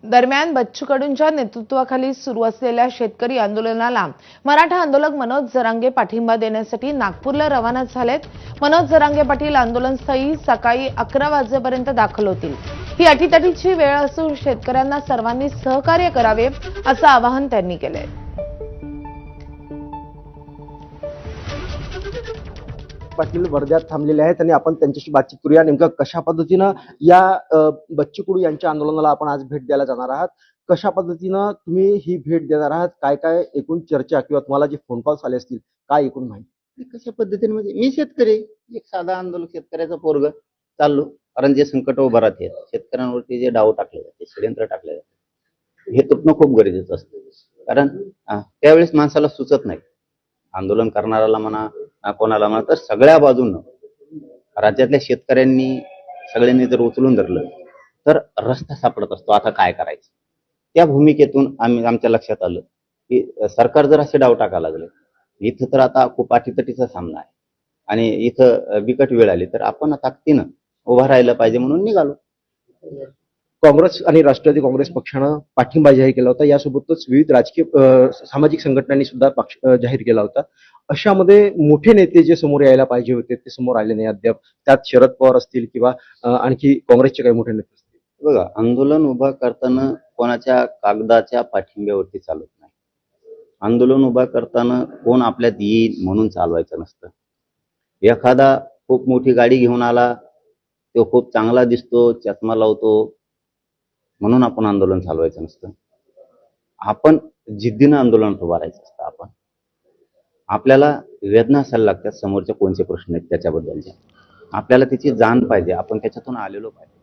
दरम्यान बच्चू कडूंच्या नेतृत्वाखाली सुरू असलेल्या शेतकरी आंदोलनाला मराठा आंदोलक मनोज जरांगे पाठिंबा देण्यासाठी नागपूरला रवाना झालेत। मनोज जरांगे पाटील आंदोलनस्थळी सकाळी 11 वाजेपर्यंत दाखल होतील। ही अटीतटीची वेळ असून शेतकऱ्यांना सर्वांनी सहकार्य करावे असं आवाहन त्यांनी केलंय। पाटील वर्ध्यात थांबलेले आहेत आणि आपण त्यांच्याशी बातचीत करूया। नेमकं कशा पद्धतीनं या बच्चू कडू यांच्या आंदोलनाला आपण आज भेट द्यायला जाणार आहात, कशा पद्धतीनं तुम्ही ही भेट देणार आहात, काय काय एकूण चर्चा किंवा तुम्हाला जे फोन कॉल्स आले असतील, काय एकूण माहिती? कशा पद्धतीने म्हणजे मी शेतकरी, एक साधा आंदोलक शेतकऱ्याचा पोरग चाललो, कारण जे संकट उभं राहते शेतकऱ्यांवरती जे डाव टाकले जाते, षडयंत्र टाकले जाते, हे तुटणं खूप गरजेचं असतं। कारण त्यावेळेस माणसाला सुचत नाही, आंदोलन करणाऱ्याला म्हणा कोणाला म्हणा, तर सगळ्या बाजूनं राज्यातल्या शेतकऱ्यांनी सगळ्यांनी जर उचलून धरलं तर रस्ता सापडत असतो। आता काय करायचं, त्या भूमिकेतून आमच्या लक्षात आलं की सरकार जर असे डाव टाकायला लागले, इथं तर आता खूप अटीतटीचा सामना आहे आणि इथं बिकट वेळ आली तर आपण ताकदीनं उभा राहायला पाहिजे म्हणून निघालो। काँग्रेस आणि राष्ट्रवादी काँग्रेस पक्षानं पाठिंबा जाहीर केला होता, यासोबतच विविध राजकीय सामाजिक संघटनांनी सुद्धा पक्ष जाहीर केला होता। अशामध्ये मोठे नेते जे समोर यायला पाहिजे होते ते समोर आले नाही अद्याप, त्यात शरद पवार असतील किंवा आणखी काँग्रेसचे काही मोठे नेते असतील। बघा, आंदोलन उभा करताना कोणाच्या कागदाच्या पाठिंब्यावरती चालत नाही। आंदोलन उभा करताना कोण आपल्यात येईल म्हणून चालवायचं नसतं। एखादा खूप मोठी गाडी घेऊन आला, तो खूप चांगला दिसतो, चष्मा लावतो म्हणून आपण आंदोलन चालवायचं नसतं। आपण जिद्दीनं आंदोलनात उभा राहायचं असतं। आपल्याला वेदना असायला लागतात, समोरच्या कोणते प्रश्न आहेत त्याच्याबद्दलच्या आपल्याला त्याची जाण पाहिजे, आपण त्याच्यातून आलेलो पाहिजे।